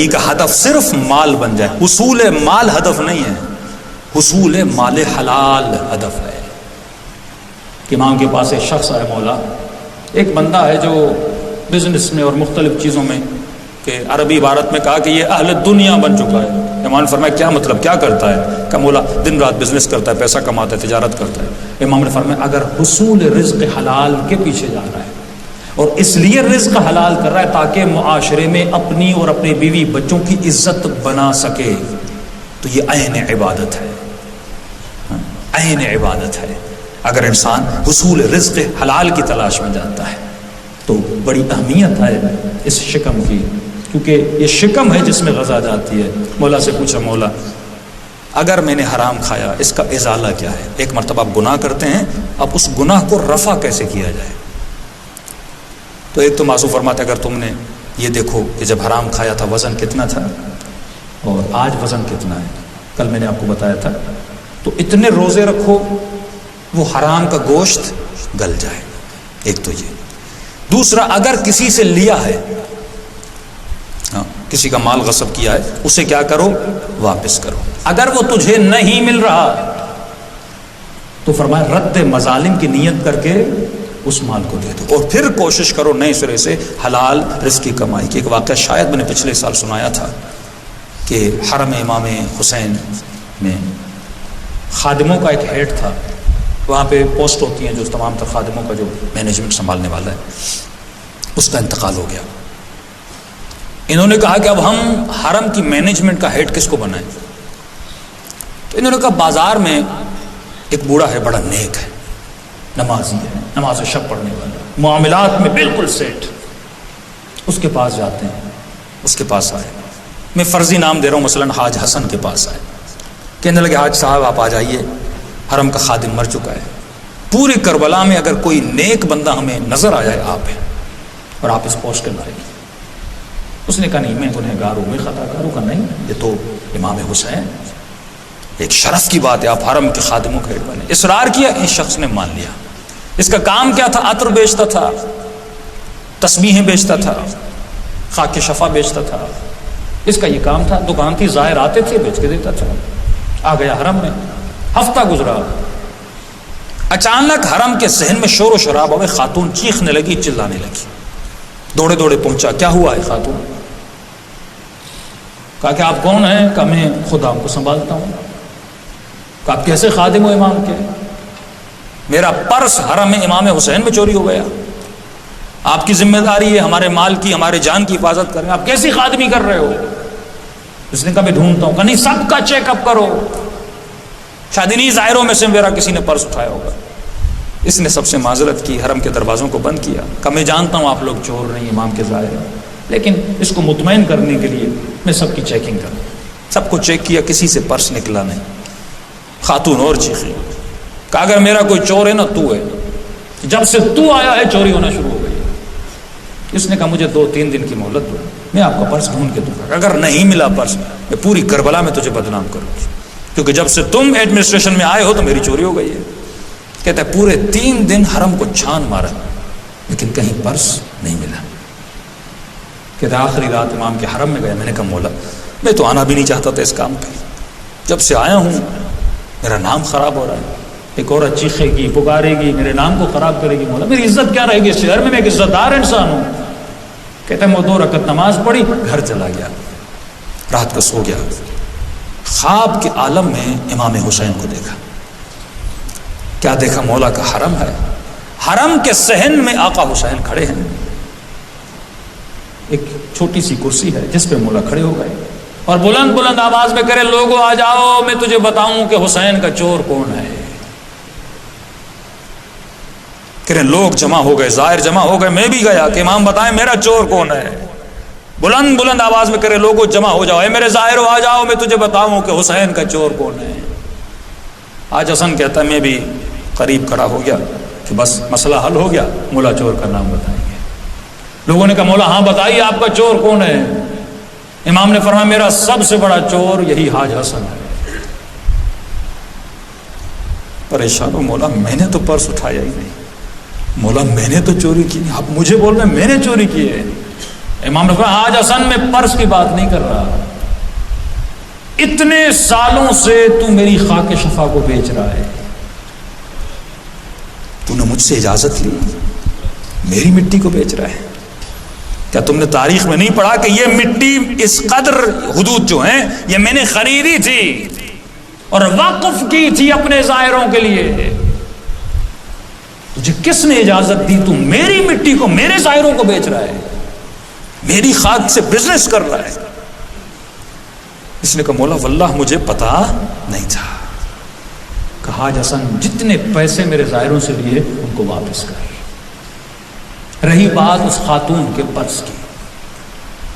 زندگی کا ہدف صرف مال بن جائے. حصول مال ہدف نہیں ہے، حصول مال حلال ہدف ہے. کہ امام کے پاس ایک شخص ہے مولا، ایک بندہ ہے جو بزنس میں اور مختلف چیزوں میں، کہ عربی عبارت میں کہا کہ یہ اہل دنیا بن چکا ہے. امام نے فرمایا کیا مطلب، کیا کرتا ہے؟ کہ مولا دن رات بزنس کرتا ہے، پیسہ کماتا ہے، تجارت کرتا ہے. امام نے فرمایا اگر حصول رزق حلال کے پیچھے جا رہا ہے اور اس لیے رزق حلال کر رہا ہے تاکہ معاشرے میں اپنی اور اپنے بیوی بچوں کی عزت بنا سکے، تو یہ عین عبادت ہے، عین عبادت ہے. اگر انسان حصول رزق حلال کی تلاش میں جاتا ہے تو بڑی اہمیت ہے اس شکم کی، کیونکہ یہ شکم ہے جس میں غذا جاتی ہے. مولا سے پوچھا مولا اگر میں نے حرام کھایا اس کا ازالہ کیا ہے؟ ایک مرتبہ آپ گناہ کرتے ہیں، اب اس گناہ کو رفع کیسے کیا جائے؟ تو ایک تو معصوم فرماتا ہے اگر تم نے یہ دیکھو کہ جب حرام کھایا تھا وزن کتنا تھا اور آج وزن کتنا ہے، کل میں نے آپ کو بتایا تھا، تو اتنے روزے رکھو وہ حرام کا گوشت گل جائے. ایک تو یہ. دوسرا اگر کسی سے لیا ہے، کسی کا مال غصب کیا ہے، اسے کیا کرو؟ واپس کرو. اگر وہ تجھے نہیں مل رہا تو فرمایا رد مظالم کی نیت کر کے اس مال کو دے دو، اور پھر کوشش کرو نئے سرے سے حلال رزق کی کمائی کی. ایک واقعہ شاید میں نے پچھلے سال سنایا تھا کہ حرم امام حسین میں خادموں کا ایک ہیڈ تھا، وہاں پہ پوسٹ ہوتی ہیں جو تمام تر خادموں کا جو مینجمنٹ سنبھالنے والا ہے، اس کا انتقال ہو گیا. انہوں نے کہا کہ اب ہم حرم کی مینجمنٹ کا ہیڈ کس کو بنائیں؟ تو انہوں نے کہا بازار میں ایک بوڑھا ہے، بڑا نیک ہے، نمازی ہے، نماز شب پڑھنے والا، معاملات میں بالکل سیٹ. اس کے پاس جاتے ہیں، اس کے پاس آئے، میں فرضی نام دے رہا ہوں، مثلا حاج حسن کے پاس آئے، کہنے لگے حاج صاحب آپ آ جائیے، حرم کا خادم مر چکا ہے، پوری کربلا میں اگر کوئی نیک بندہ ہمیں نظر آ جائے آپ ہیں، اور آپ اس پوسٹ کے لائیں گے. اس نے کہا نہیں میں گنہگار ہوں، میں خطا کار ہوں. کہا نہیں یہ تو امام حسین، ایک شرف کی بات ہے، آپ حرم کے خادموں کا ہیڈ بنے. اصرار کیا، اس شخص نے مان لیا. اس کا کام کیا تھا؟ عطر بیچتا تھا، تسبیحیں بیچتا تھا، خاک شفا بیچتا تھا. اس کا یہ کام تھا. دکان تھی، ظاہر آتے تھے، بیچ کے دیتا تھا. آ گیا حرم میں، ہفتہ گزرا، اچانک حرم کے صحن میں شور و شرابہ میں خاتون چیخنے لگی، چلانے لگی. دوڑے دوڑے پہنچا، کیا ہوا ہے خاتون؟ کہا کہ آپ کون ہیں؟ کہا میں خدا کو سنبھالتا ہوں. کہا آپ کیسے خادم ہو امام کے؟ میرا پرس حرم امام حسین میں چوری ہو گیا، آپ کی ذمہ داری ہے ہمارے مال کی، ہمارے جان کی حفاظت کریں، آپ کیسی خادمی کر رہے ہو؟ اس نے کہا میں ڈھونڈتا ہوں. کہا نہیں سب کا چیک اپ کرو، شاید انہی ظاہروں میں سے میرا کسی نے پرس اٹھایا ہوگا. اس نے سب سے معذرت کی، حرم کے دروازوں کو بند کیا. کہا میں جانتا ہوں آپ لوگ چور نہیں، امام کے ظاہر ہیں، لیکن اس کو مطمئن کرنے کے لیے میں سب کی چیکنگ کروں. سب کو چیک کیا، کسی سے پرس نکلا نہیں. خاتون اور چیخی. کہا اگر میرا کوئی چور ہے نا تو ہے، جب سے تو آیا ہے چوری ہونا شروع ہو گئی. اس نے کہا مجھے 2-3 دن کی مہلت دو، میں آپ کا پرس ڈھونڈ کے دوں گا. اگر نہیں ملا پرس میں پوری کربلا میں تجھے بدنام کروں گی، کیونکہ جب سے تم ایڈمنسٹریشن میں آئے ہو تو میری چوری ہو گئی ہے. کہتا ہے پورے 3 دن حرم کو چھان مارا لیکن کہیں پرس نہیں ملا. کہتا ہے آخری رات امام کے حرم میں گیا. میں نے کہا مولا میں تو آنا بھی نہیں چاہتا تھا اس کام پہ، جب سے آیا ہوں میرا نام خراب ہو رہا ہے. ایک عورت چیخے گی، پکارے گی، میرے نام کو خراب کرے گی. مولا میری عزت کیا رہے گی اس شہر میں ایک عزت دار انسان ہوں. کہتا ہے میں 2 رکعت نماز پڑھی، گھر چلا گیا، رات کو سو گیا. خواب کے عالم میں امام حسین کو دیکھا. کیا دیکھا؟ مولا کا حرم ہے، حرم کے صحن میں آقا حسین کھڑے ہیں. ایک چھوٹی سی کرسی ہے جس پہ مولا کھڑے ہو گئے اور بلند بلند آواز میں کرے لوگوں آ جاؤ، میں تجھے بتاؤں کہ حسین کا چور کون ہے. کہ لوگ جمع ہو گئے، ظاہر جمع ہو گئے، میں بھی گیا کہ امام بتائیں میرا چور کون ہے. بلند بلند آواز میں کرے لوگوں جمع ہو جاؤ، اے میرے ظاہرو آ جاؤ، میں تجھے بتاؤں کہ حسین کا چور کون ہے. آج حسن کہتا ہے میں بھی قریب کھڑا ہو گیا کہ بس مسئلہ حل ہو گیا، مولا چور کا نام بتائیں گے. لوگوں نے کہا مولا ہاں بتائیے آپ کا چور کون ہے. امام نے فرمایا میرا سب سے بڑا چور یہی حاج حسن ہے. پریشان ہو، مولا میں نے تو پرس اٹھایا ہی نہیں، مولا میں نے تو چوری کی. آپ مجھے بول رہے ہیں میں نے چوری کی ہے. امام نے کہا حاج حسن میں پرس کی بات نہیں کر رہا، اتنے سالوں سے تو میری خاک شفا کو بیچ رہا ہے، تو نے مجھ سے اجازت لی، میری مٹی کو بیچ رہا ہے؟ کیا تم نے تاریخ میں نہیں پڑھا کہ یہ مٹی اس قدر حدود جو ہیں یہ میں نے خریدی تھی اور وقف کی تھی اپنے زائروں کے لیے؟ تجھے کس نے اجازت دی؟ تو میری مٹی کو میرے زائروں کو بیچ رہا ہے، میری خاک سے بزنس کر رہا ہے۔ اس نے کہا مولا واللہ مجھے پتا نہیں تھا۔ کہا حاج حسن جتنے پیسے میرے زائروں سے لیے ان کو واپس کر۔ رہی بات اس خاتون کے پرس کی،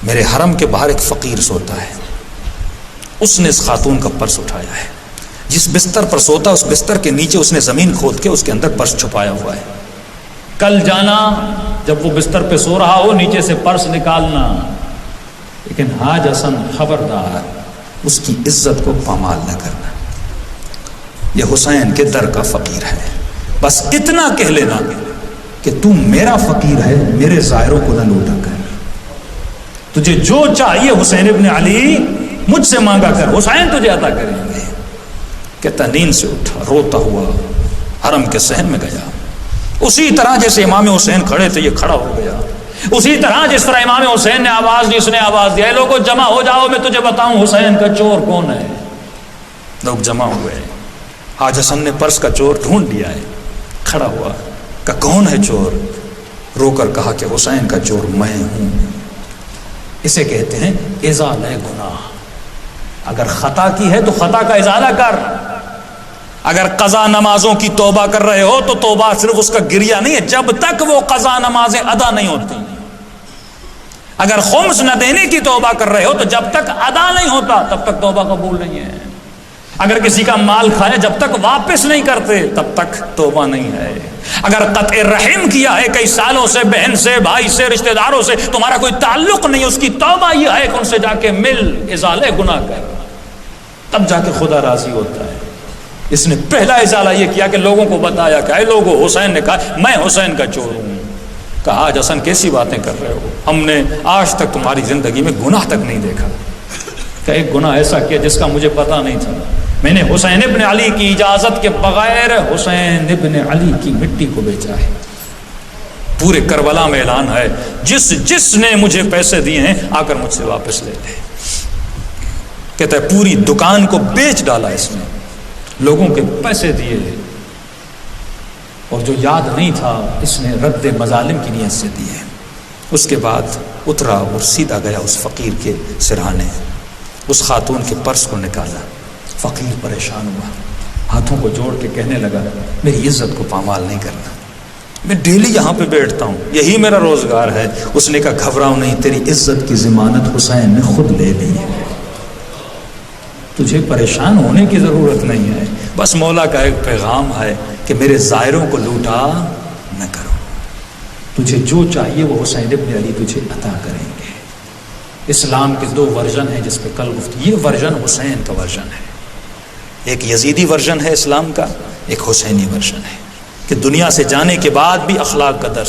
میرے حرم کے باہر ایک فقیر سوتا ہے، اس نے اس خاتون کا پرس اٹھایا ہے، جس بستر پر سوتا اس بستر کے نیچے اس نے زمین کھود کے اس کے اندر پرس چھپایا ہوا ہے۔ کل جانا جب وہ بستر پہ سو رہا ہو نیچے سے پرس نکالنا، لیکن حاج حسن خبردار اس کی عزت کو پامال نہ کرنا۔ یہ حسین کے در کا فقیر ہے، بس اتنا کہہ لینا کہ تو میرا فقیر ہے، میرے زائروں کو نہ لوٹا کر، تجھے جو چاہیے حسین ابن علی مجھ سے مانگا کر، حسین تجھے عطا کریں گے۔ کہتا نیند سے اٹھا روتا ہوا حرم کے صحن میں گیا، اسی طرح جیسے امام حسین کھڑے تھے یہ کھڑا ہو گیا، اسی طرح جس طرح امام حسین نے آواز دی اس نے آواز دیا، لوگوں جمع ہو جاؤ میں تجھے بتاؤں حسین کا چور کون ہے۔ لوگ جمع ہوئے، حاج حسن نے پرس کا چور ڈھونڈ لیا ہے، کھڑا ہوا کہ کون ہے چور؟ رو کر کہا کہ حسین کا چور میں ہوں۔ اسے کہتے ہیں ازالہ گناہ۔ اگر خطا کی ہے تو خطا کا ازالہ کر، اگر قضا نمازوں کی توبہ کر رہے ہو تو توبہ صرف اس کا گریہ نہیں ہے جب تک وہ قضا نمازیں ادا نہیں ہوتی، اگر خمس نہ دینے کی توبہ کر رہے ہو تو جب تک ادا نہیں ہوتا تب تک توبہ قبول نہیں ہے، اگر کسی کا مال کھائے جب تک واپس نہیں کرتے تب تک توبہ نہیں ہے، اگر قطع رحم کیا ہے کئی سالوں سے بہن سے بھائی سے رشتہ داروں سے تمہارا کوئی تعلق نہیں، اس کی توبہ یہ ہے کہ ان سے جا کے مل، ازالہ گناہ کر، تب جا کے خدا راضی ہوتا ہے۔ اس نے پہلا ازالہ یہ کیا کہ لوگوں کو بتایا کہ اے لوگوں حسین نے کہا میں حسین کا چور ہوں۔ کہا حاج حسن کیسی باتیں کر رہے ہو، ہم نے آج تک تمہاری زندگی میں گناہ تک نہیں دیکھا، کہ ایک گناہ ایسا کیا جس کا مجھے پتا نہیں تھا، میں نے حسین ابن علی کی اجازت کے بغیر حسین ابن علی کی مٹی کو بیچا ہے۔ پورے کربلا میں اعلان ہے جس نے مجھے پیسے دیے ہیں آ کر مجھ سے واپس لے لے۔ کہتا ہے پوری دکان کو بیچ ڈالا اس نے، لوگوں کے پیسے دیے، اور جو یاد نہیں تھا اس نے رد مظالم کی نیت سے دیے۔ اس کے بعد اترا اور سیدھا گیا اس فقیر کے سرہانے، اس خاتون کے پرس کو نکالا۔ فقیر پریشان ہوا، ہاتھوں کو جوڑ کے کہنے لگا میری عزت کو پامال نہیں کرنا، میں ڈیلی یہاں پہ بیٹھتا ہوں، یہی میرا روزگار ہے۔ اس نے کہا گھبراؤ نہیں، تیری عزت کی ضمانت حسین نے خود لے لی ہے، تجھے پریشان ہونے کی ضرورت نہیں ہے، بس مولا کا ایک پیغام ہے کہ میرے زائروں کو لوٹا نہ کرو، تجھے جو چاہیے وہ حسین ابن علی تجھے عطا کریں گے۔ اسلام کے دو ورژن ہیں جس پہ کل گفتگو، یہ ورژن حسین کا ورژن ہے، ایک یزیدی ورژن ہے اسلام کا، ایک حسینی ورژن ہے، کہ دنیا سے جانے کے بعد بھی اخلاق کا درس